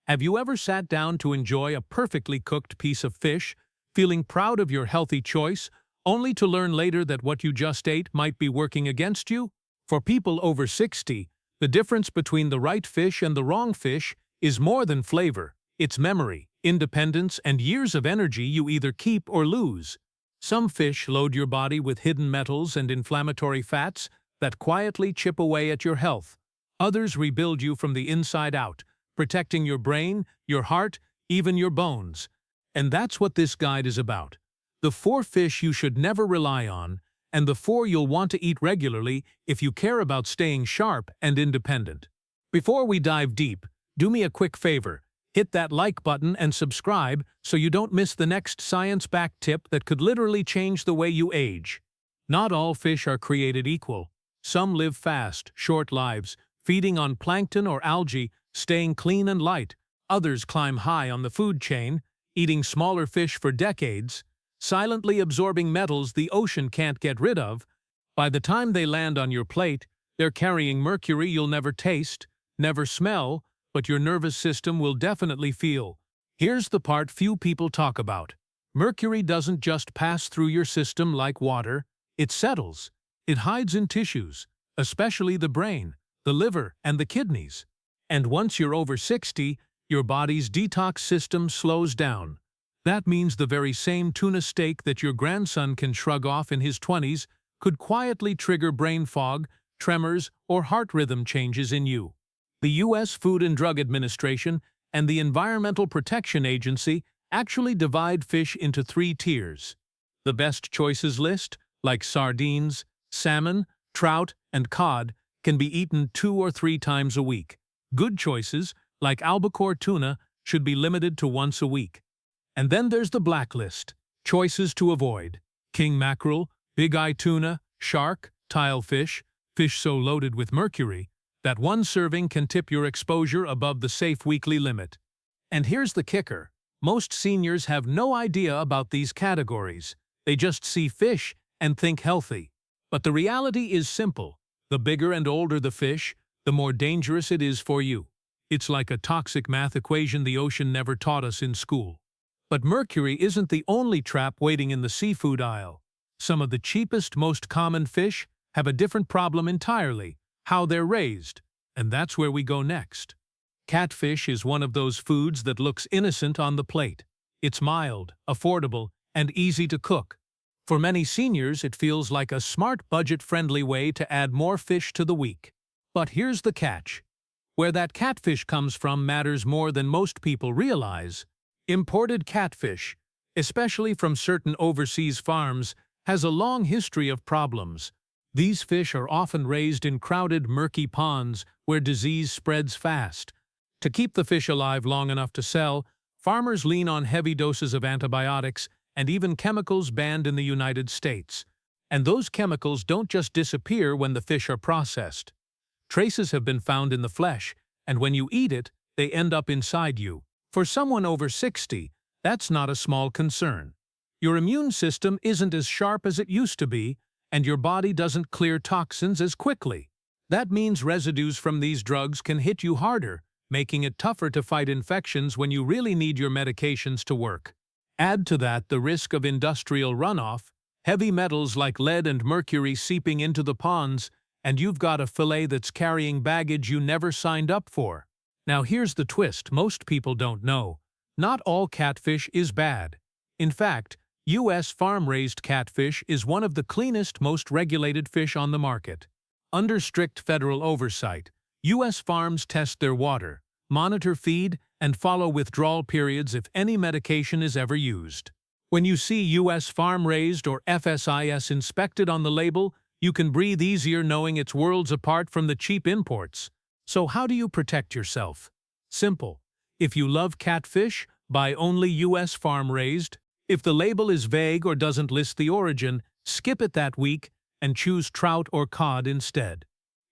Have you ever sat down to enjoy a perfectly cooked piece of fish, feeling proud of your healthy choice, only to learn later that what you just ate might be working against you? For people over 60, the difference between the right fish and the wrong fish is more than flavor. It's memory, independence, and years of energy you either keep or lose. Some fish load your body with hidden metals and inflammatory fats that quietly chip away at your health. Others rebuild you from the inside out, protecting your brain, your heart, even your bones. And that's what this guide is about. The 4 fish you should never rely on, and the 4 you'll want to eat regularly if you care about staying sharp and independent. Before we dive deep, do me a quick favor. Hit that like button and subscribe so you don't miss the next science-backed tip that could literally change the way you age. Not all fish are created equal. Some live fast, short lives, feeding on plankton or algae, staying clean and light. Others climb high on the food chain, eating smaller fish for decades, silently absorbing metals the ocean can't get rid of. By the time they land on your plate, they're carrying mercury you'll never taste, never smell, but your nervous system will definitely feel. Here's the part few people talk about. Mercury doesn't just pass through your system like water, it settles. It hides in tissues, especially the brain, the liver, and the kidneys. And once you're over 60, your body's detox system slows down. That means the very same tuna steak that your grandson can shrug off in his 20s could quietly trigger brain fog, tremors, or heart rhythm changes in you. The U.S. Food and Drug Administration and the Environmental Protection Agency actually divide fish into 3 tiers. The best choices list, like sardines, salmon, trout, and cod, can be eaten 2 or 3 times a week. Good choices, like albacore tuna, should be limited to once a week. And then there's the blacklist. Choices to avoid: king mackerel, big-eye tuna, shark, tilefish, fish so loaded with mercury that one serving can tip your exposure above the safe weekly limit. And here's the kicker. Most seniors have no idea about these categories. They just see fish and think healthy. But the reality is simple. The bigger and older the fish, the more dangerous it is for you. It's like a toxic math equation the ocean never taught us in school. But mercury isn't the only trap waiting in the seafood aisle. Some of the cheapest, most common fish have a different problem entirely: how they're raised. And that's where we go next. Catfish is one of those foods that looks innocent on the plate. It's mild, affordable, and easy to cook. For many seniors, it feels like a smart, budget-friendly way to add more fish to the week. But here's the catch. Where that catfish comes from matters more than most people realize. Imported catfish, especially from certain overseas farms, has a long history of problems. These fish are often raised in crowded, murky ponds where disease spreads fast. To keep the fish alive long enough to sell, farmers lean on heavy doses of antibiotics and even chemicals banned in the United States. And those chemicals don't just disappear when the fish are processed. Traces have been found in the flesh, and when you eat it, they end up inside you. For someone over 60, that's not a small concern. Your immune system isn't as sharp as it used to be, and your body doesn't clear toxins as quickly. That means residues from these drugs can hit you harder, making it tougher to fight infections when you really need your medications to work. Add to that the risk of industrial runoff, heavy metals like lead and mercury seeping into the ponds, and you've got a fillet that's carrying baggage you never signed up for. Now here's the twist most people don't know. Not all catfish is bad. In fact, U.S. farm-raised catfish is one of the cleanest, most regulated fish on the market. Under strict federal oversight, U.S. farms test their water, monitor feed, and follow withdrawal periods if any medication is ever used. When you see U.S. farm-raised or FSIS inspected on the label, you can breathe easier knowing it's worlds apart from the cheap imports. So how do you protect yourself? Simple. If you love catfish, buy only U.S. farm-raised. If the label is vague or doesn't list the origin, skip it that week and choose trout or cod instead.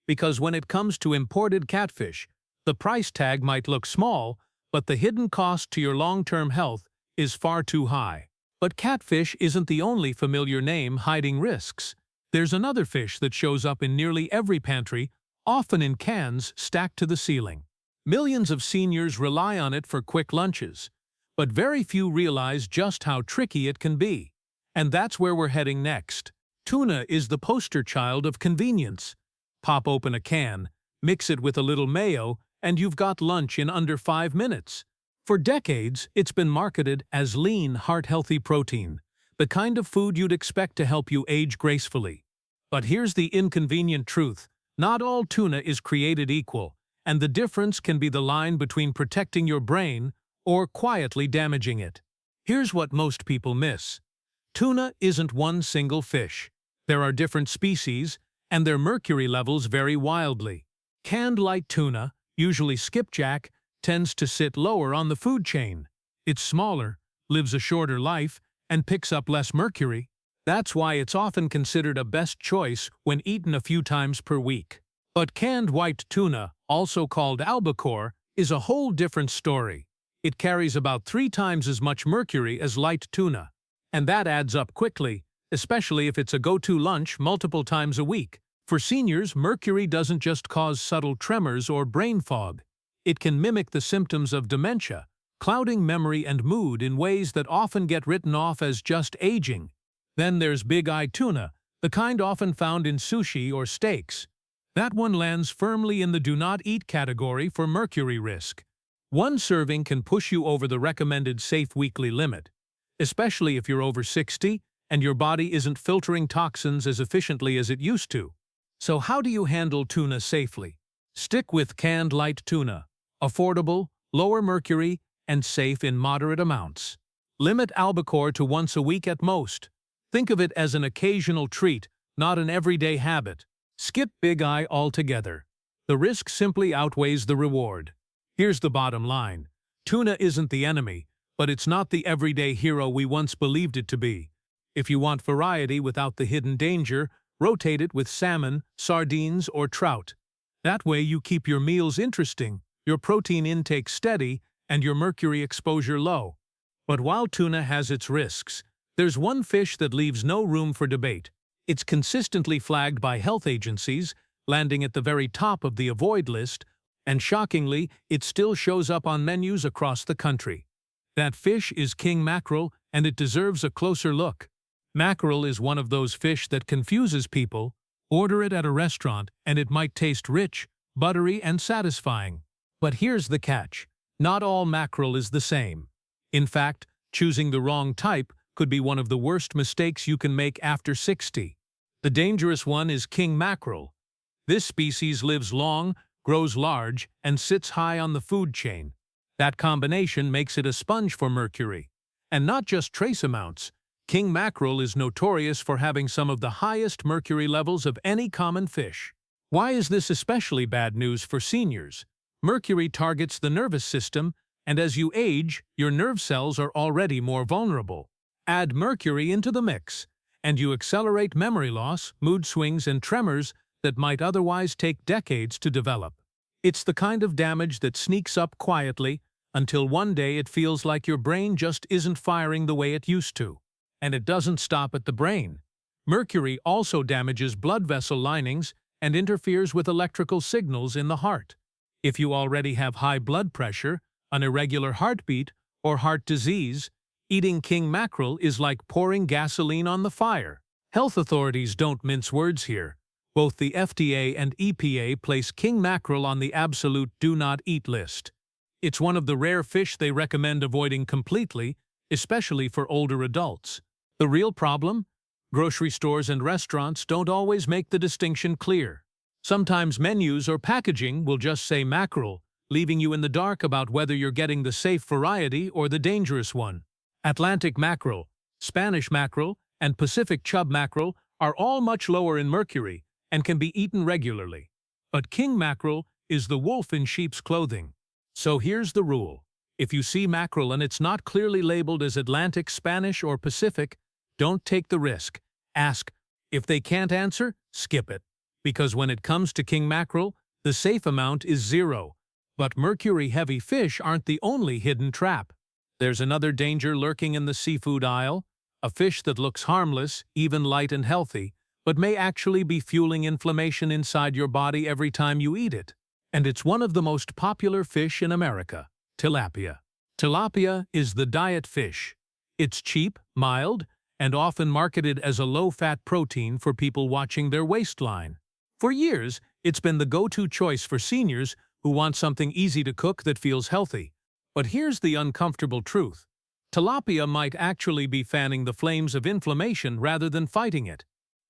Because when it comes to imported catfish, the price tag might look small, but the hidden cost to your long-term health is far too high. But catfish isn't the only familiar name hiding risks. There's another fish that shows up in nearly every pantry, often in cans stacked to the ceiling. Millions of seniors rely on it for quick lunches, but very few realize just how tricky it can be. And that's where we're heading next. Tuna is the poster child of convenience. Pop open a can, mix it with a little mayo, and you've got lunch in under 5 minutes. For decades, it's been marketed as lean, heart-healthy protein, the kind of food you'd expect to help you age gracefully. But here's the inconvenient truth. Not all tuna is created equal, and the difference can be the line between protecting your brain or quietly damaging it. Here's what most people miss. Tuna isn't one single fish. There are different species, and their mercury levels vary wildly. Canned light tuna, usually skipjack, tends to sit lower on the food chain. It's smaller, lives a shorter life, and picks up less mercury. That's why it's often considered a best choice when eaten a few times per week. But canned white tuna, also called albacore, is a whole different story. It carries about 3 times as much mercury as light tuna. And that adds up quickly, especially if it's a go-to lunch multiple times a week. For seniors, mercury doesn't just cause subtle tremors or brain fog. It can mimic the symptoms of dementia, clouding memory and mood in ways that often get written off as just aging. Then there's big-eye tuna, the kind often found in sushi or steaks. That one lands firmly in the do not eat category for mercury risk. One serving can push you over the recommended safe weekly limit, especially if you're over 60 and your body isn't filtering toxins as efficiently as it used to. So how do you handle tuna safely? Stick with canned light tuna. Affordable, lower mercury, and safe in moderate amounts. Limit albacore to once a week at most. Think of it as an occasional treat, not an everyday habit. Skip big eye altogether. The risk simply outweighs the reward. Here's the bottom line. Tuna isn't the enemy, but it's not the everyday hero we once believed it to be. If you want variety without the hidden danger, rotate it with salmon, sardines, or trout. That way you keep your meals interesting, your protein intake steady, and your mercury exposure low. But while tuna has its risks, there's one fish that leaves no room for debate. It's consistently flagged by health agencies, landing at the very top of the avoid list, and shockingly, it still shows up on menus across the country. That fish is king mackerel, and it deserves a closer look. Mackerel is one of those fish that confuses people. Order it at a restaurant, and it might taste rich, buttery, and satisfying. But here's the catch. Not all mackerel is the same. In fact, choosing the wrong type could be one of the worst mistakes you can make after 60. The dangerous one is king mackerel. This species lives long, grows large, and sits high on the food chain. That combination makes it a sponge for mercury. And not just trace amounts. King mackerel is notorious for having some of the highest mercury levels of any common fish. Why is this especially bad news for seniors? Mercury targets the nervous system, and as you age, your nerve cells are already more vulnerable. Add mercury into the mix, and you accelerate memory loss, mood swings, and tremors that might otherwise take decades to develop. It's the kind of damage that sneaks up quietly until one day it feels like your brain just isn't firing the way it used to. And it doesn't stop at the brain. Mercury also damages blood vessel linings and interferes with electrical signals in the heart. If you already have high blood pressure, an irregular heartbeat, or heart disease, eating king mackerel is like pouring gasoline on the fire. Health authorities don't mince words here. Both the FDA and EPA place king mackerel on the absolute do-not-eat list. It's one of the rare fish they recommend avoiding completely, especially for older adults. The real problem? Grocery stores and restaurants don't always make the distinction clear. Sometimes menus or packaging will just say mackerel, leaving you in the dark about whether you're getting the safe variety or the dangerous one. Atlantic mackerel, Spanish mackerel, and Pacific chub mackerel are all much lower in mercury and can be eaten regularly. But king mackerel is the wolf in sheep's clothing. So here's the rule. If you see mackerel and it's not clearly labeled as Atlantic, Spanish, or Pacific, don't take the risk. Ask. If they can't answer, skip it. Because when it comes to king mackerel, the safe amount is 0. But mercury-heavy fish aren't the only hidden trap. There's another danger lurking in the seafood aisle, a fish that looks harmless, even light and healthy, but may actually be fueling inflammation inside your body every time you eat it. And it's one of the most popular fish in America, tilapia. Tilapia is the diet fish. It's cheap, mild, and often marketed as a low-fat protein for people watching their waistline. For years, it's been the go-to choice for seniors who want something easy to cook that feels healthy. But here's the uncomfortable truth. Tilapia might actually be fanning the flames of inflammation rather than fighting it.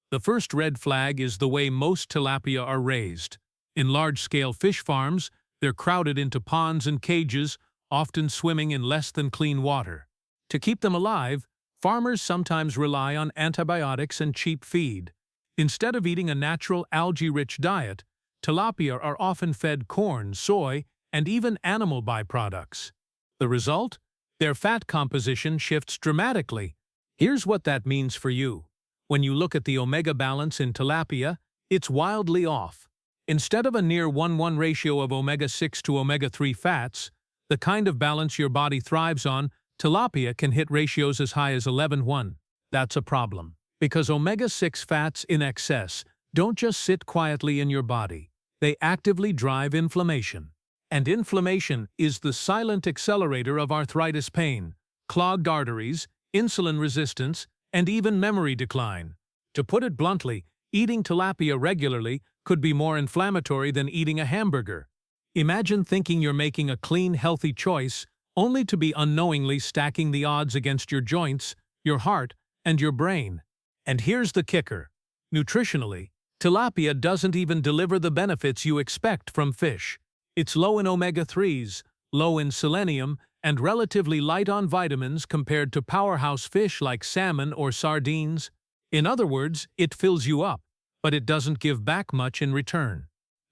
The first red flag is the way most tilapia are raised. In large-scale fish farms, they're crowded into ponds and cages, often swimming in less than clean water. To keep them alive, farmers sometimes rely on antibiotics and cheap feed. Instead of eating a natural algae-rich diet, tilapia are often fed corn, soy, and even animal byproducts. The result? Their fat composition shifts dramatically. Here's what that means for you. When you look at the omega balance in tilapia, it's wildly off. Instead of a near 1:1 ratio of omega-6 to omega-3 fats, the kind of balance your body thrives on, tilapia can hit ratios as high as 11:1. That's a problem, because omega-6 fats in excess don't just sit quietly in your body. They actively drive inflammation. And inflammation is the silent accelerator of arthritis pain, clogged arteries, insulin resistance, and even memory decline. To put it bluntly, eating tilapia regularly could be more inflammatory than eating a hamburger. Imagine thinking you're making a clean, healthy choice, only to be unknowingly stacking the odds against your joints, your heart, and your brain. And here's the kicker. Nutritionally, tilapia doesn't even deliver the benefits you expect from fish. It's low in omega-3s, low in selenium, and relatively light on vitamins compared to powerhouse fish like salmon or sardines. In other words, it fills you up, but it doesn't give back much in return.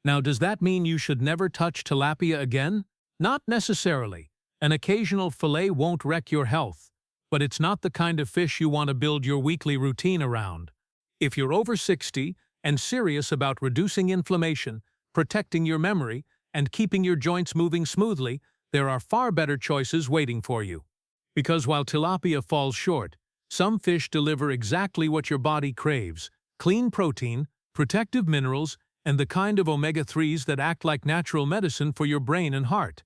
Now, does that mean you should never touch tilapia again? Not necessarily. An occasional fillet won't wreck your health, but it's not the kind of fish you want to build your weekly routine around. If you're over 60 and serious about reducing inflammation, protecting your memory, and keeping your joints moving smoothly, there are far better choices waiting for you. Because while tilapia falls short, some fish deliver exactly what your body craves: clean protein, protective minerals, and the kind of omega-3s that act like natural medicine for your brain and heart.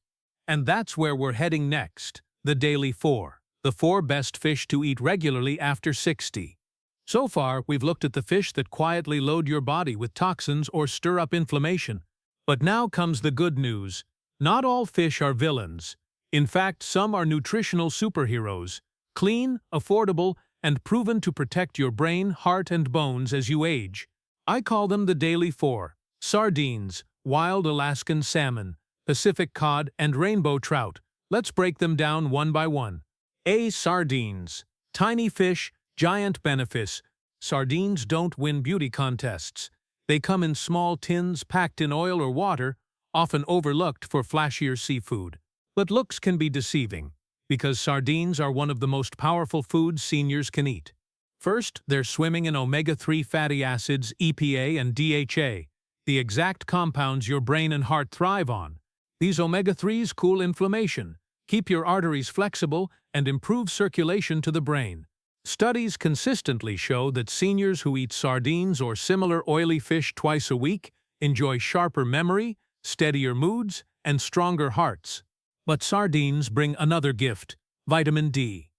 And that's where we're heading next, the Daily 4, the 4 best fish to eat regularly after 60. So far, we've looked at the fish that quietly load your body with toxins or stir up inflammation. But now comes the good news. Not all fish are villains. In fact, some are nutritional superheroes, clean, affordable, and proven to protect your brain, heart, and bones as you age. I call them the Daily 4. Sardines, wild Alaskan salmon, Pacific cod, and rainbow trout. Let's break them down one by one. A. Sardines. Tiny fish, giant benefits. Sardines don't win beauty contests. They come in small tins packed in oil or water, often overlooked for flashier seafood. But looks can be deceiving, because sardines are one of the most powerful foods seniors can eat. First, they're swimming in omega-3 fatty acids, EPA and DHA, the exact compounds your brain and heart thrive on. These omega-3s cool inflammation, keep your arteries flexible, and improve circulation to the brain. Studies consistently show that seniors who eat sardines or similar oily fish twice a week enjoy sharper memory, steadier moods, and stronger hearts. But sardines bring another gift: vitamin D.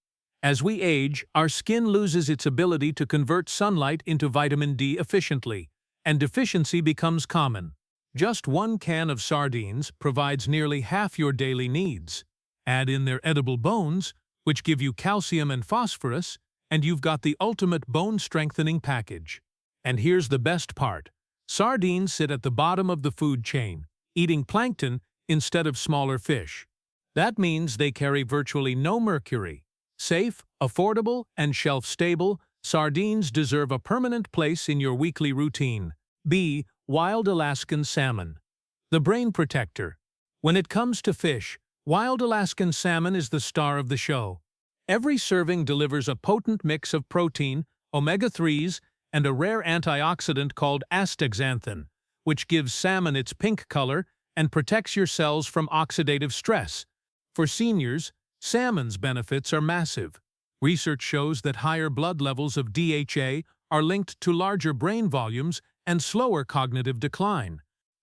As we age, our skin loses its ability to convert sunlight into vitamin D efficiently, and deficiency becomes common. Just 1 can of sardines provides nearly half your daily needs. Add in their edible bones, which give you calcium and phosphorus, and you've got the ultimate bone-strengthening package. And here's the best part. Sardines sit at the bottom of the food chain, eating plankton instead of smaller fish. That means they carry virtually no mercury. Safe, affordable, and shelf-stable, sardines deserve a permanent place in your weekly routine. B. Wild Alaskan salmon. The brain protector. When it comes to fish, wild Alaskan salmon is the star of the show. Every serving delivers a potent mix of protein, omega-3s, and a rare antioxidant called astaxanthin, which gives salmon its pink color and protects your cells from oxidative stress. For seniors, salmon's benefits are massive. Research shows that higher blood levels of DHA are linked to larger brain volumes and slower cognitive decline.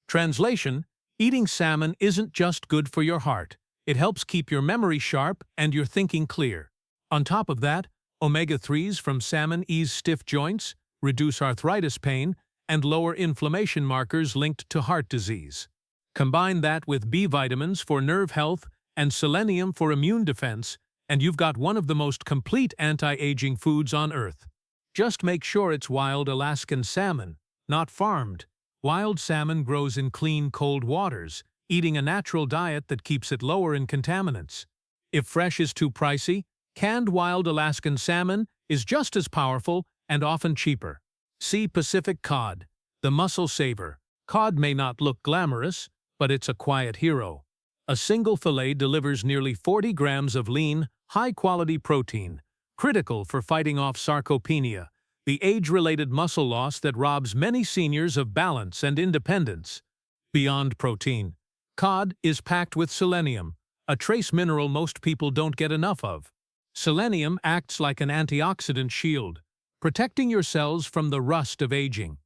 Translation: Eating salmon isn't just good for your heart. It helps keep your memory sharp and your thinking clear. On top of that, omega-3s from salmon ease stiff joints, reduce arthritis pain, and lower inflammation markers linked to heart disease. Combine that with B vitamins for nerve health and selenium for immune defense, and you've got one of the most complete anti-aging foods on Earth. Just make sure it's wild Alaskan salmon, not farmed. Wild salmon grows in clean, cold waters, eating a natural diet that keeps it lower in contaminants. If fresh is too pricey, canned wild Alaskan salmon is just as powerful and often cheaper. See Pacific cod, the muscle saver. Cod may not look glamorous, but it's a quiet hero. A single fillet delivers nearly 40 grams of lean, high-quality protein, critical for fighting off sarcopenia, the age-related muscle loss that robs many seniors of balance and independence. Beyond protein, cod is packed with selenium, a trace mineral most people don't get enough of. Selenium acts like an antioxidant shield, protecting your cells from the rust of aging.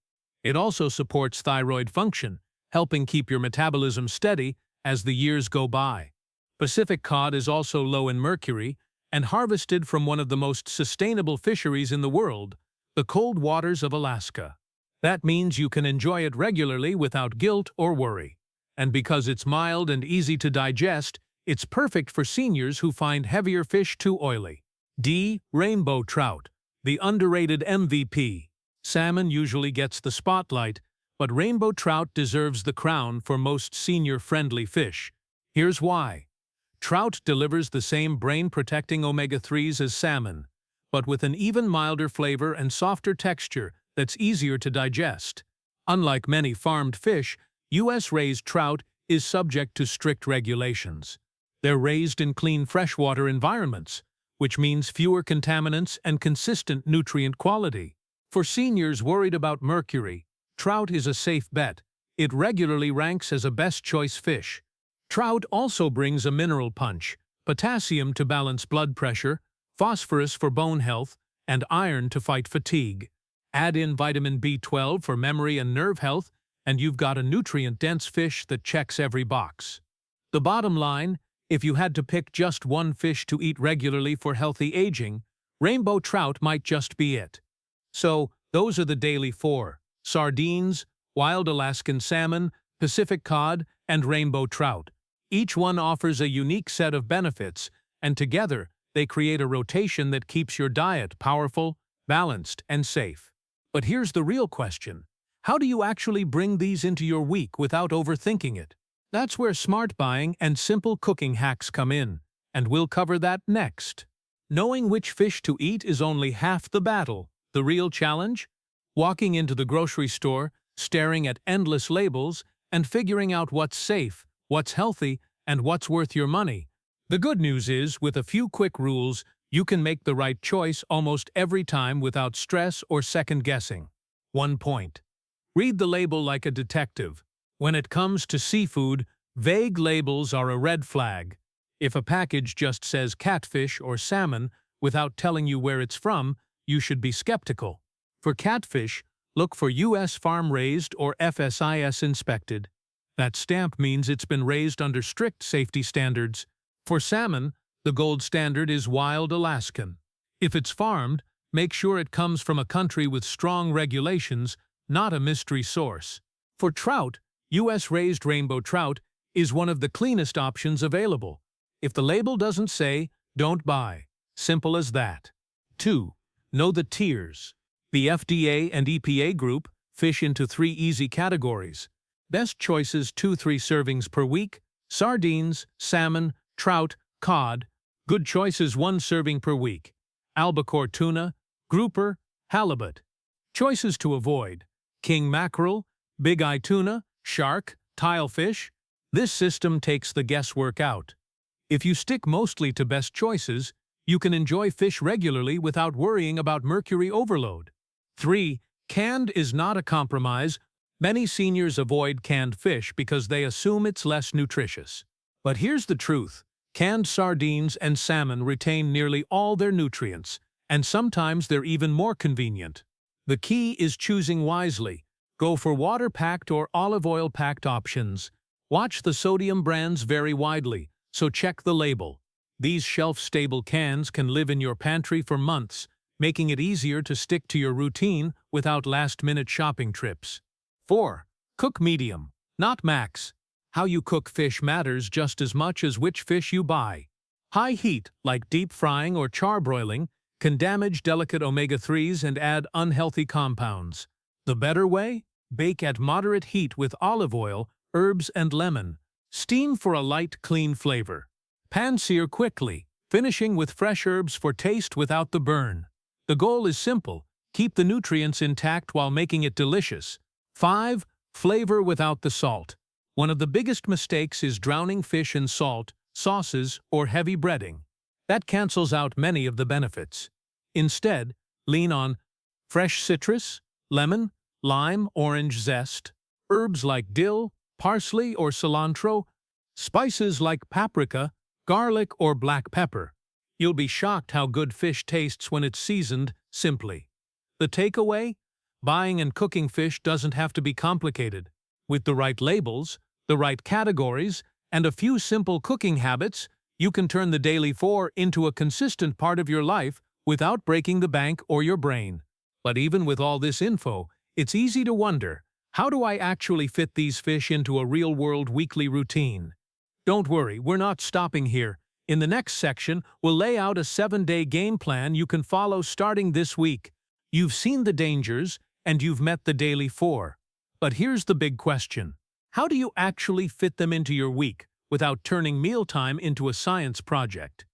It also supports thyroid function, helping keep your metabolism steady as the years go by. Pacific cod is also low in mercury and harvested from one of the most sustainable fisheries in the world, the cold waters of Alaska. That means you can enjoy it regularly without guilt or worry. And because it's mild and easy to digest, it's perfect for seniors who find heavier fish too oily. D. Rainbow trout, the underrated MVP. Salmon usually gets the spotlight, but rainbow trout deserves the crown for most senior-friendly fish. Here's why. Trout delivers the same brain-protecting omega-3s as salmon, but with an even milder flavor and softer texture that's easier to digest. Unlike many farmed fish, U.S.-raised trout is subject to strict regulations. They're raised in clean freshwater environments, which means fewer contaminants and consistent nutrient quality. For seniors worried about mercury, trout is a safe bet. It regularly ranks as a best-choice fish. Trout also brings a mineral punch, potassium to balance blood pressure, phosphorus for bone health, and iron to fight fatigue. Add in vitamin B12 for memory and nerve health, and you've got a nutrient-dense fish that checks every box. The bottom line, if you had to pick just one fish to eat regularly for healthy aging, rainbow trout might just be it. So, those are the daily four: sardines, wild Alaskan salmon, Pacific cod, and rainbow trout. Each one offers a unique set of benefits, and together, they create a rotation that keeps your diet powerful, balanced, and safe. But here's the real question. How do you actually bring these into your week without overthinking it? That's where smart buying and simple cooking hacks come in, and we'll cover that next. Knowing which fish to eat is only half the battle. The real challenge? Walking into the grocery store, staring at endless labels, and figuring out what's safe, what's healthy, and what's worth your money. The good news is, with a few quick rules, you can make the right choice almost every time without stress or second-guessing. 1 point. Read the label like a detective. When it comes to seafood, vague labels are a red flag. If a package just says catfish or salmon without telling you where it's from, you should be skeptical. For catfish, look for U.S. farm-raised or FSIS inspected. That stamp means it's been raised under strict safety standards. For salmon, the gold standard is wild Alaskan. If it's farmed, make sure it comes from a country with strong regulations, not a mystery source. For trout, U.S.-raised rainbow trout is one of the cleanest options available. If the label doesn't say, don't buy. Simple as that. 2. Know the tiers. The FDA and EPA group fish into 3 easy categories. Best choices 2-3 servings per week, sardines, salmon, trout, cod. Good choices 1 serving per week, albacore tuna, grouper, halibut. Choices to avoid: king mackerel, big-eye tuna, shark, tilefish. This system takes the guesswork out. If you stick mostly to best choices, you can enjoy fish regularly without worrying about mercury overload. 3. Canned is not a compromise. Many seniors avoid canned fish because they assume it's less nutritious. But here's the truth. Canned sardines and salmon retain nearly all their nutrients, and sometimes they're even more convenient. The key is choosing wisely. Go for water-packed or olive oil-packed options. Watch the sodium brands vary widely, so check the label. These shelf-stable cans can live in your pantry for months, making it easier to stick to your routine without last-minute shopping trips. 4. Cook medium, not max. How you cook fish matters just as much as which fish you buy. High heat, like deep frying or charbroiling, can damage delicate omega-3s and add unhealthy compounds. The better way? Bake at moderate heat with olive oil, herbs, and lemon. Steam for a light, clean flavor. Pan-sear quickly, finishing with fresh herbs for taste without the burn. The goal is simple: keep the nutrients intact while making it delicious. 5. Flavor without the salt. One of the biggest mistakes is drowning fish in salt, sauces, or heavy breading. That cancels out many of the benefits. Instead, lean on fresh citrus, lemon, lime, orange zest, herbs like dill, parsley, or cilantro, spices like paprika, garlic, or black pepper. You'll be shocked how good fish tastes when it's seasoned simply. The takeaway? Buying and cooking fish doesn't have to be complicated. With the right labels, the right categories, and a few simple cooking habits, you can turn the daily 4 into a consistent part of your life without breaking the bank or your brain. But even with all this info, it's easy to wonder, how do I actually fit these fish into a real-world weekly routine? Don't worry, we're not stopping here. In the next section, we'll lay out a 7-day game plan you can follow starting this week. You've seen the dangers, and you've met the daily 4. But here's the big question. How do you actually fit them into your week without turning mealtime into a science project?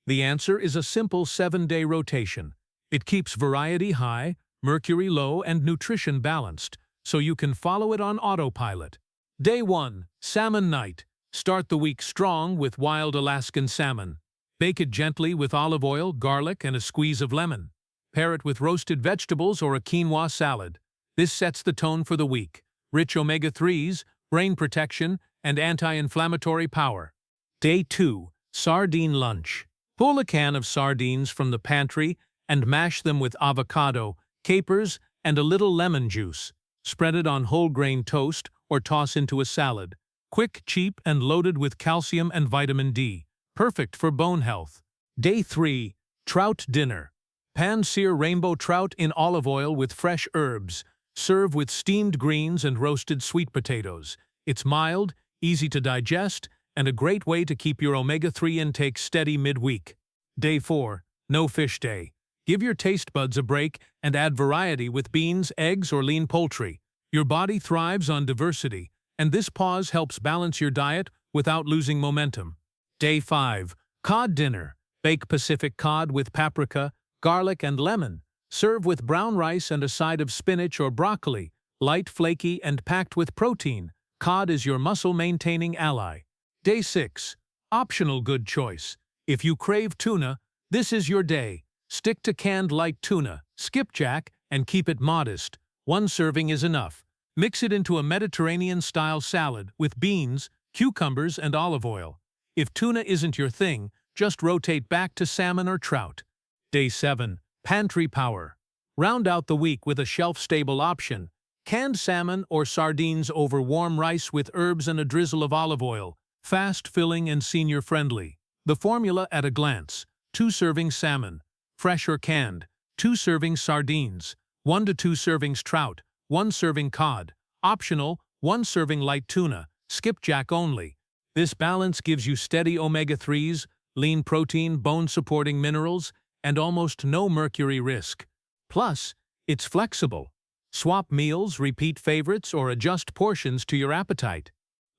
The answer is a simple 7-day rotation. It keeps variety high, mercury low, and nutrition balanced, so you can follow it on autopilot. Day 1. Salmon Night. Start the week strong with wild Alaskan salmon. Bake it gently with olive oil, garlic, and a squeeze of lemon. Pair it with roasted vegetables or a quinoa salad. This sets the tone for the week. Rich omega-3s, brain protection, and anti-inflammatory power. Day 2. Sardine Lunch. Pull a can of sardines from the pantry and mash them with avocado, capers, and a little lemon juice. Spread it on whole grain toast or toss into a salad. Quick, cheap, and loaded with calcium and vitamin D. Perfect for bone health. Day 3. Trout Dinner. Pan-sear rainbow trout in olive oil with fresh herbs. Serve with steamed greens and roasted sweet potatoes. It's mild, easy to digest, and a great way to keep your omega-3 intake steady midweek. Day 4. No Fish Day. Give your taste buds a break and add variety with beans, eggs, or lean poultry. Your body thrives on diversity, and this pause helps balance your diet without losing momentum. Day 5. Cod Dinner. Bake Pacific cod with paprika, garlic, and lemon. Serve with brown rice and a side of spinach or broccoli. Light, flaky, and packed with protein, cod is your muscle-maintaining ally. Day 6. Optional good choice. If you crave tuna, this is your day. Stick to canned light tuna, skipjack, and keep it modest. One serving is enough. Mix it into a Mediterranean-style salad with beans, cucumbers, and olive oil. If tuna isn't your thing, just rotate back to salmon or trout. Day 7. Pantry Power. Round out the week with a shelf-stable option. Canned salmon or sardines over warm rice with herbs and a drizzle of olive oil. Fast, filling, and senior-friendly. The formula at a glance. 2 servings salmon, fresh or canned. 2 servings sardines. 1 to 2 servings trout. 1 serving cod. Optional, 1 serving light tuna, skipjack only. This balance gives you steady omega-3s, lean protein, bone-supporting minerals, and almost no mercury risk. Plus, it's flexible. Swap meals, repeat favorites, or adjust portions to your appetite.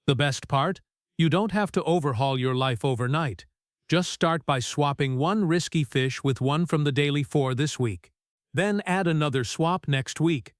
The best part? You don't have to overhaul your life overnight. Just start by swapping 1 risky fish with 1 from the Daily 4 this week. Then add another swap next week.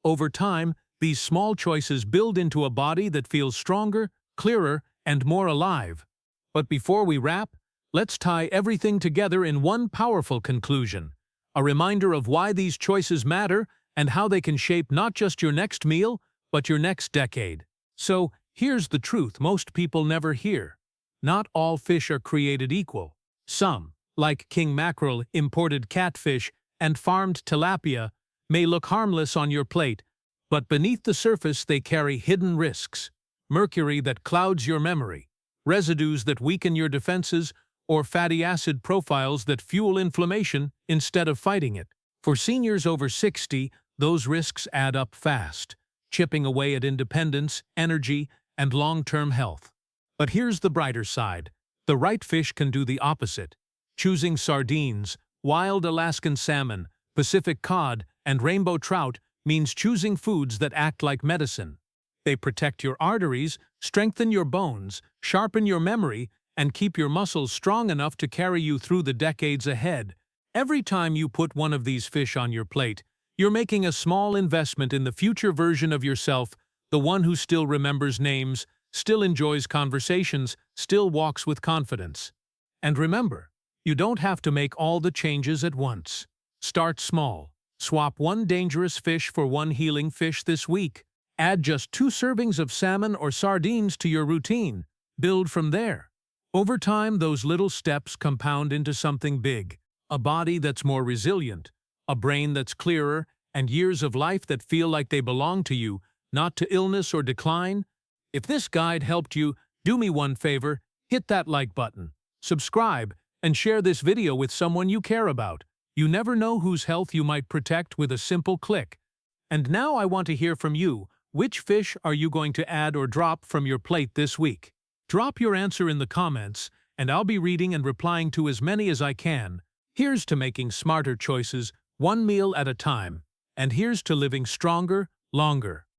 Over time, these small choices build into a body that feels stronger, clearer, and more alive. But before we wrap, let's tie everything together in one powerful conclusion. A reminder of why these choices matter and how they can shape not just your next meal, but your next decade. So, here's the truth most people never hear. Not all fish are created equal. Some, like king mackerel, imported catfish, and farmed tilapia, may look harmless on your plate, but beneath the surface they carry hidden risks. mercury that clouds your memory, residues that weaken your defenses, or fatty acid profiles that fuel inflammation instead of fighting it. For seniors over 60, those risks add up fast, chipping away at independence, energy, and long-term health. But here's the brighter side. The right fish can do the opposite. Choosing sardines, wild Alaskan salmon, Pacific cod, and rainbow trout means choosing foods that act like medicine. They protect your arteries, strengthen your bones, sharpen your memory, and keep your muscles strong enough to carry you through the decades ahead. Every time you put one of these fish on your plate, you're making a small investment in the future version of yourself, the one who still remembers names, still enjoys conversations, still walks with confidence. And remember, you don't have to make all the changes at once. Start small. Swap one dangerous fish for one healing fish this week. Add just 2 servings of salmon or sardines to your routine. Build from there. Over time, those little steps compound into something big. A body that's more resilient, a brain that's clearer, and years of life that feel like they belong to you, not to illness or decline. If this guide helped you, do me one favor, hit that like button, subscribe, and share this video with someone you care about. You never know whose health you might protect with a simple click. And now I want to hear from you. Which fish are you going to add or drop from your plate this week? Drop your answer in the comments, and I'll be reading and replying to as many as I can. Here's to making smarter choices, one meal at a time. And here's to living stronger, longer.